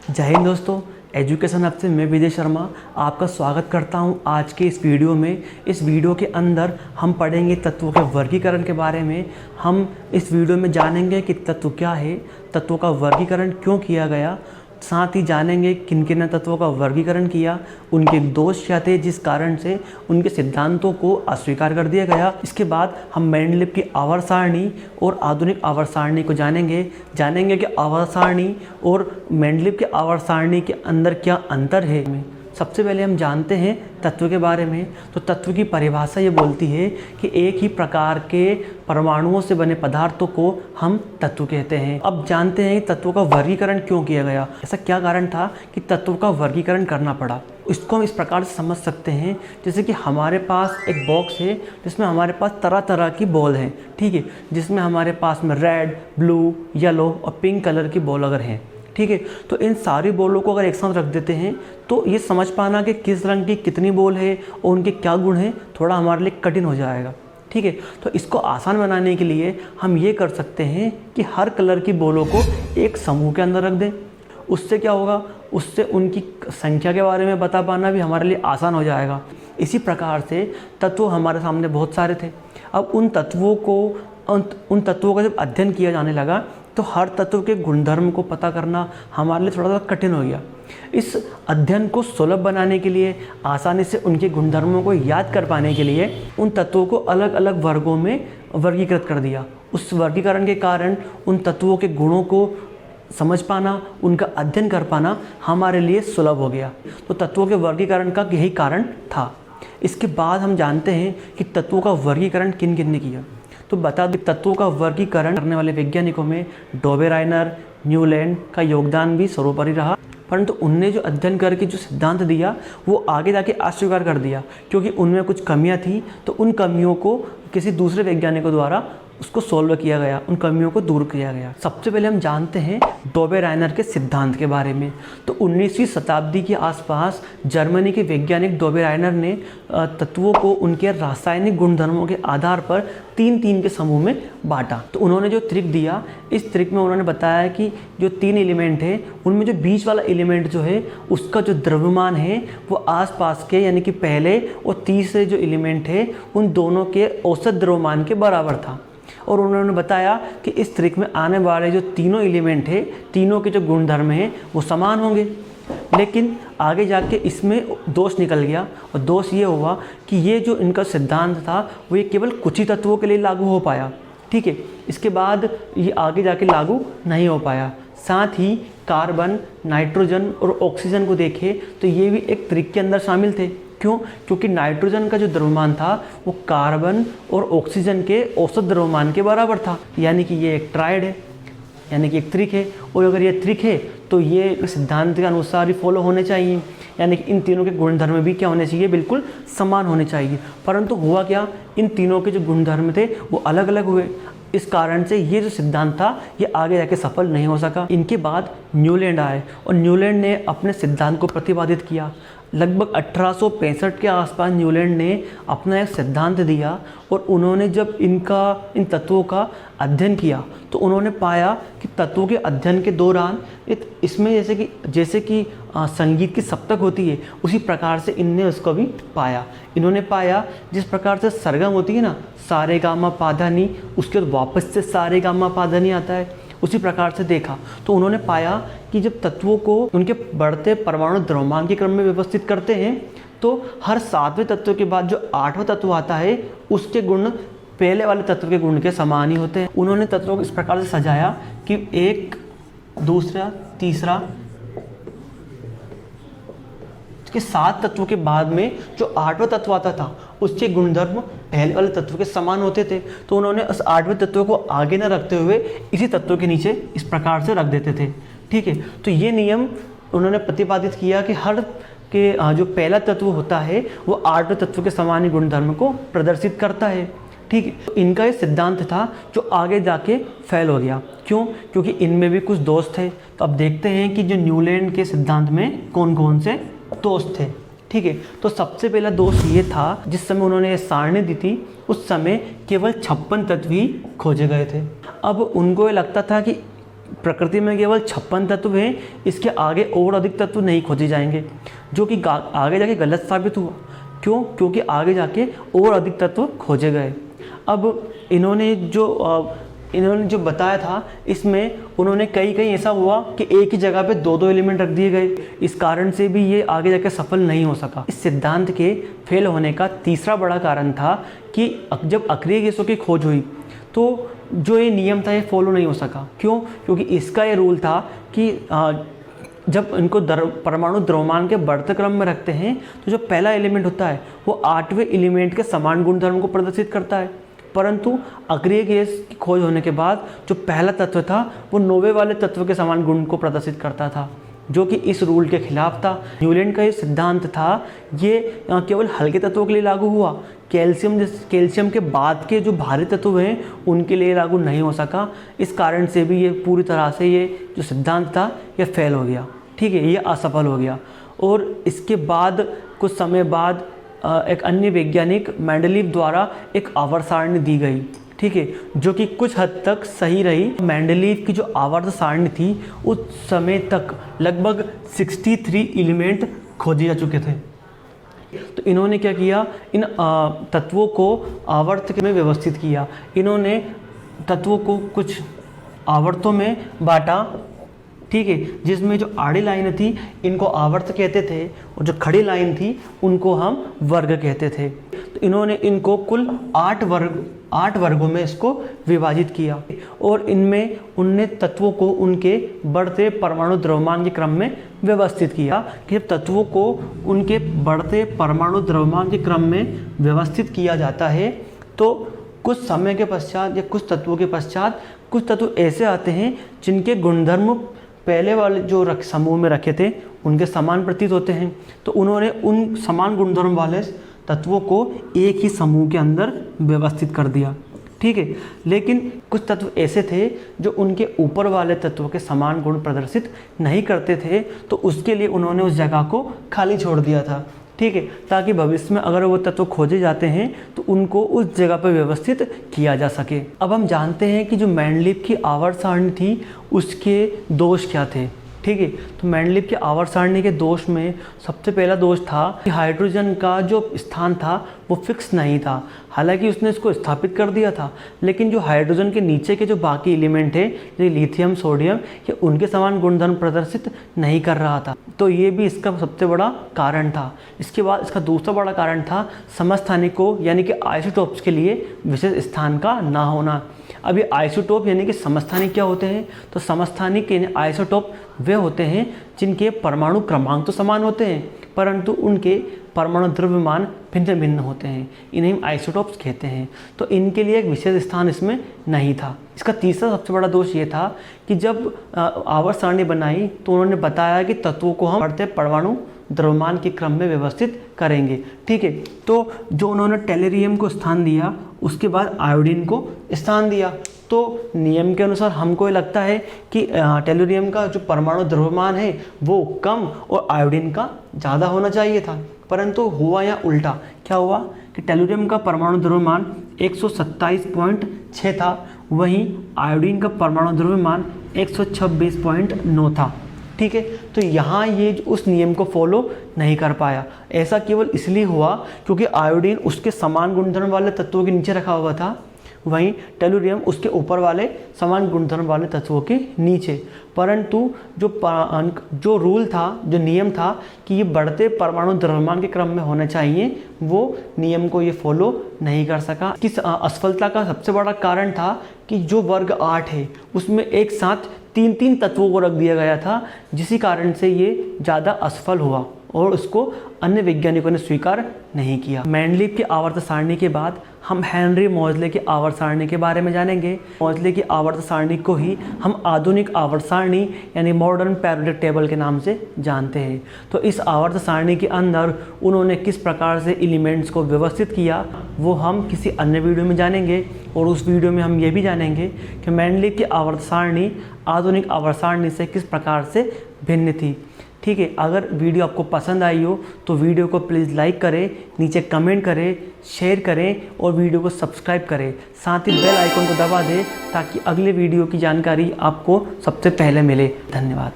जय हिंद दोस्तों, education hub से मैं विजय शर्मा आपका स्वागत करता हूं आज के इस वीडियो में। इस वीडियो के अंदर हम पढ़ेंगे तत्वों के वर्गीकरण के बारे में। हम इस वीडियो में जानेंगे कि तत्व क्या है, तत्वों का वर्गीकरण क्यों किया गया, साथ ही जानेंगे किन किन तत्वों का वर्गीकरण किया, उनके दोष क्या थे जिस कारण से उनके सिद्धांतों को अस्वीकार कर दिया गया। इसके बाद हम मेंडलीव की आवर्त सारणी और आधुनिक आवर्त सारणी को जानेंगे कि आवर्त सारणी और मेंडलीव के आवर्त सारणी के अंदर क्या अंतर है। सबसे पहले हम जानते हैं तत्व के बारे में। तो तत्व की परिभाषा ये बोलती है कि एक ही प्रकार के परमाणुओं से बने पदार्थों को हम तत्व कहते हैं। अब जानते हैं तत्वों का वर्गीकरण क्यों किया गया, ऐसा क्या कारण था कि तत्वों का वर्गीकरण करना पड़ा। इसको हम इस प्रकार से समझ सकते हैं जैसे कि हमारे पास एक बॉक्स है जिसमें हमारे पास तरह तरह की बॉल हैं, ठीक है, जिसमें हमारे पास में रेड, ब्लू, येलो और पिंक कलर की बॉल अगर हैं, ठीक है। तो इन सारी बॉलों को अगर एक साथ रख देते हैं तो ये समझ पाना कि किस रंग की कितनी बॉल है और उनके क्या गुण हैं थोड़ा हमारे लिए कठिन हो जाएगा, ठीक है। तो इसको आसान बनाने के लिए हम ये कर सकते हैं कि हर कलर की बॉलों को एक समूह के अंदर रख दें। उससे क्या होगा, उससे उनकी संख्या के बारे में बता पाना भी हमारे लिए आसान हो जाएगा। इसी प्रकार से तत्व हमारे सामने बहुत सारे थे। अब उन तत्वों का जब अध्ययन किया जाने लगा तो हर तत्व के गुणधर्म को पता करना हमारे लिए थोड़ा सा कठिन हो गया। इस अध्ययन को सुलभ बनाने के लिए, आसानी से उनके गुणधर्मों को याद कर पाने के लिए उन तत्वों को अलग अलग वर्गों में वर्गीकृत कर दिया। उस वर्गीकरण के कारण उन तत्वों के गुणों को समझ पाना, उनका अध्ययन कर पाना हमारे लिए सुलभ हो गया। तो तत्वों के वर्गीकरण का यही कारण था। इसके बाद हम जानते हैं कि तत्वों का वर्गीकरण किन किन ने किया। तो बता दें, तत्वों का वर्गीकरण करने वाले वैज्ञानिकों में डोबेराइनर, न्यूलैंड का योगदान भी सर्वोपरि रहा, परंतु उनने जो अध्ययन करके जो सिद्धांत दिया वो आगे जाके अस्वीकार कर दिया क्योंकि उनमें कुछ कमियां थी। तो उन कमियों को किसी दूसरे वैज्ञानिकों द्वारा उसको सॉल्व किया गया, उन कमियों को दूर किया गया। सबसे पहले हम जानते हैं डोबेराइनर के सिद्धांत के बारे में। तो 19वीं शताब्दी के आसपास जर्मनी के वैज्ञानिक डोबेराइनर ने तत्वों को उनके रासायनिक गुणधर्मों के आधार पर तीन तीन के समूह में बांटा। तो उन्होंने जो त्रिक दिया, इस त्रिक में उन्होंने बताया कि जो तीन एलिमेंट है उनमें जो बीच वाला एलिमेंट जो है उसका जो द्रव्यमान है वो आसपास के यानी कि पहले और तीसरे जो एलिमेंट है उन दोनों के औसत द्रव्यमान के बराबर था। और उन्होंने बताया कि इस त्रिक में आने वाले जो तीनों एलिमेंट है, तीनों के जो गुणधर्म हैं वो समान होंगे। लेकिन आगे जाके इसमें दोष निकल गया और दोष ये हुआ कि ये जो इनका सिद्धांत था वो ये केवल कुछ ही तत्वों के लिए लागू हो पाया, ठीक है। इसके बाद ये आगे जाके लागू नहीं हो पाया। साथ ही कार्बन, नाइट्रोजन और ऑक्सीजन को देखें तो ये भी एक त्रिक के अंदर शामिल थे। क्यों? क्योंकि नाइट्रोजन का जो द्रव्यमान था वो कार्बन और ऑक्सीजन के औसत द्रव्यमान के बराबर था, यानी कि ये एक ट्राइड है, यानी कि एक त्रिक है। और अगर ये त्रिक है तो ये सिद्धांत के अनुसार ही फॉलो होने चाहिए, यानी कि इन तीनों के गुणधर्म भी क्या होने चाहिए, बिल्कुल समान होने चाहिए। परंतु हुआ क्या, इन तीनों के जो गुणधर्म थे वो अलग अलग हुए। इस कारण से ये जो सिद्धांत था ये आगे जाके सफल नहीं हो सका। इनके बाद न्यूलैंड आए और न्यूलैंड ने अपने सिद्धांत को प्रतिपादित किया। लगभग 1865 के आसपास न्यूलैंड ने अपना एक सिद्धांत दिया और उन्होंने जब इन तत्वों का अध्ययन किया तो उन्होंने पाया कि तत्वों के अध्ययन के दौरान इसमें जैसे कि संगीत की सप्तक होती है उसी प्रकार से इनने उसको भी पाया। इन्होंने पाया जिस प्रकार से सरगम होती है ना, सारे गामा पाधा नी, उसके बाद वापस से सारे गामा पाधा नी आता है, उसी प्रकार से देखा तो उन्होंने पाया कि जब तत्वों को उनके बढ़ते परमाणु द्रव्यमान के क्रम में व्यवस्थित करते हैं तो हर 7वें तत्व के बाद जो 8वां तत्व आता है उसके गुण पहले वाले तत्व के गुण के समान ही होते हैं। उन्होंने तत्वों को इस प्रकार से सजाया कि एक, दूसरा, तीसरा के 7 तत्वों के बाद में जो 8वां तत्व आता था उसके गुणधर्म पहले वाले तत्व के समान होते थे। तो उन्होंने उस 8वें तत्व को आगे न रखते हुए इसी तत्व के नीचे इस प्रकार से रख देते थे, ठीक है। तो ये नियम उन्होंने प्रतिपादित किया कि हर के जो पहला तत्व होता है वो 8वें तत्व के समान ही गुणधर्म को प्रदर्शित करता है, ठीक है। तो इनका ये सिद्धांत था जो आगे जाके फेल हो गया। क्यों? क्योंकि इनमें भी कुछ दोष थे। तो अब देखते हैं कि जो न्यूलैंड के सिद्धांत में कौन कौन से दोष थे, ठीक है। तो सबसे पहला दोष ये था, जिस समय उन्होंने सारणी दी थी उस समय केवल 56 तत्व ही खोजे गए थे। अब उनको ये लगता था कि प्रकृति में केवल 56 तत्व हैं, इसके आगे और अधिक तत्व नहीं खोजे जाएंगे, जो कि आगे जाके गलत साबित हुआ। क्यों? क्योंकि आगे जाके और अधिक तत्व खोजे गए। अब इन्होंने जो बताया था, इसमें उन्होंने कहीं ऐसा हुआ कि एक ही जगह पे दो एलिमेंट रख दिए गए। इस कारण से भी ये आगे जाके सफल नहीं हो सका। इस सिद्धांत के फेल होने का तीसरा बड़ा कारण था कि जब अक्रिय गैसों की खोज हुई तो जो ये नियम था ये फॉलो नहीं हो सका। क्यों? क्योंकि इसका ये रूल था कि जब इनको परमाणु द्रव्यमान के बढ़ते क्रम में रखते हैं तो जो पहला एलिमेंट होता है वो 8वें एलिमेंट के समान गुणधर्म को प्रदर्शित करता है, परंतु अक्रिय गैस की खोज होने के बाद जो पहला तत्व था वो 9वें वाले तत्व के समान गुण को प्रदर्शित करता था, जो कि इस रूल के खिलाफ था। न्यूलैंड का ये सिद्धांत था, ये केवल हल्के तत्वों के लिए लागू हुआ। कैल्शियम के बाद के जो भारी तत्व हैं उनके लिए लागू नहीं हो सका। इस कारण से भी ये पूरी तरह से ये जो सिद्धांत था ये फेल हो गया। ठीक है, ये असफल हो गया। और इसके बाद कुछ समय बाद एक अन्य वैज्ञानिक मेंडलीव द्वारा एक आवर्त सारणी दी गई, ठीक है, जो कि कुछ हद तक सही रही। मेंडलीव की जो आवर्त सारणी थी उस समय तक लगभग 63 एलिमेंट खोजे जा चुके थे। तो इन्होंने क्या किया, इन तत्वों को आवर्त में व्यवस्थित किया। इन्होंने तत्वों को कुछ आवर्तों में बांटा, ठीक है, जिसमें जो आड़ी लाइन थी इनको आवर्त कहते थे और जो खड़ी लाइन थी उनको हम वर्ग कहते थे। तो इन्होंने इनको कुल 8 वर्गों में इसको विभाजित किया और इनमें उनने तत्वों को उनके बढ़ते परमाणु द्रव्यमान के क्रम में व्यवस्थित किया। कि जब तत्वों को उनके बढ़ते परमाणु द्रव्यमान के क्रम में व्यवस्थित किया जाता है तो कुछ समय के पश्चात या कुछ तत्वों के पश्चात कुछ तत्व ऐसे आते हैं जिनके गुणधर्म पहले वाले जो समूह में रखे थे उनके समान प्रतीत होते हैं। तो उन्होंने उन समान गुणधर्म वाले तत्वों को एक ही समूह के अंदर व्यवस्थित कर दिया, ठीक है। लेकिन कुछ तत्व ऐसे थे जो उनके ऊपर वाले तत्वों के समान गुण प्रदर्शित नहीं करते थे, तो उसके लिए उन्होंने उस जगह को खाली छोड़ दिया था, ठीक है, ताकि भविष्य में अगर वो तत्व खोजे जाते हैं तो उनको उस जगह पर व्यवस्थित किया जा सके। अब हम जानते हैं कि जो मेंडलीव की आवर्त सारणी थी उसके दोष क्या थे, ठीक है। तो मेंडलीव की आवर्त सारणी के दोष में सबसे पहला दोष था कि हाइड्रोजन का जो स्थान था वो फिक्स नहीं था। हालांकि उसने इसको स्थापित कर दिया था, लेकिन जो हाइड्रोजन के नीचे के जो बाकी एलिमेंट है जैसे लिथियम, सोडियम, ये उनके समान गुणधर्म प्रदर्शित नहीं कर रहा था। तो ये भी इसका सबसे बड़ा कारण था। इसके बाद इसका दूसरा बड़ा कारण था समस्थानिकों यानी कि आइसोटोप्स के लिए विशेष स्थान का ना होना। अब ये आइसोटोप यानी कि समस्थानिक क्या होते हैं, तो समस्थानिक यानी आइसोटोप वे होते हैं जिनके परमाणु क्रमांक तो समान होते हैं परंतु उनके परमाणु द्रव्यमान भिन्न भिन्न होते हैं, इन्हें हम आइसोटोप्स कहते हैं। तो इनके लिए एक विशेष स्थान इसमें नहीं था। इसका तीसरा सबसे बड़ा दोष ये था कि जब आवर्त सारणी बनाई तो उन्होंने बताया कि तत्वों को हम बढ़ते परमाणु द्रव्यमान के क्रम में व्यवस्थित करेंगे, ठीक है। तो जो उन्होंने टेलुरियम को स्थान दिया उसके बाद आयोडीन को स्थान दिया। तो नियम के अनुसार हमको ये लगता है कि टेलुरियम का जो परमाणु द्रव्यमान है वो कम और आयोडीन का ज़्यादा होना चाहिए था, परंतु हुआ या उल्टा। क्या हुआ कि टेलुरियम का परमाणु द्रव्यमान 127.6 था, वहीं आयोडीन का परमाणु द्रव्यमान 126.9 था, ठीक है। तो यहाँ ये उस नियम को फॉलो नहीं कर पाया। ऐसा केवल इसलिए हुआ क्योंकि आयोडीन उसके समान गुणधर्म वाले तत्वों के नीचे रखा हुआ था, वहीं टेलुरियम उसके ऊपर वाले समान गुणधर्म वाले तत्वों के नीचे। परंतु जो रूल था, जो नियम था कि ये बढ़ते परमाणु द्रव्यमान के क्रम में होने चाहिए, वो नियम को ये फॉलो नहीं कर सका। किस असफलता का सबसे बड़ा कारण था कि जो वर्ग 8 है उसमें एक साथ 3 तत्वों को रख दिया गया था, जिसी कारण से ये ज़्यादा असफल हुआ और उसको अन्य वैज्ञानिकों ने स्वीकार नहीं किया। मेंडलीव की आवर्त सारणी के बाद हम हेनरी मोज़ले की आवर्त सारणी के बारे में जानेंगे। मोज़ले की आवर्त सारणी को ही हम आधुनिक आवर्त सारणी यानी मॉडर्न पीरियोडिक टेबल के नाम से जानते हैं। तो इस आवर्त सारणी के अंदर उन्होंने किस प्रकार से एलिमेंट्स को व्यवस्थित किया वो हम किसी अन्य वीडियो में जानेंगे, और उस वीडियो में हम ये भी जानेंगे कि मेंडलीव की आवर्त सारणी आधुनिक आवर्त सारणी से किस प्रकार से भिन्न थी, ठीक है। अगर वीडियो आपको पसंद आई हो तो वीडियो को प्लीज़ लाइक करें, नीचे कमेंट करें, शेयर करें और वीडियो को सब्सक्राइब करें, साथ ही बेल आइकन को दबा दें ताकि अगले वीडियो की जानकारी आपको सबसे पहले मिले। धन्यवाद।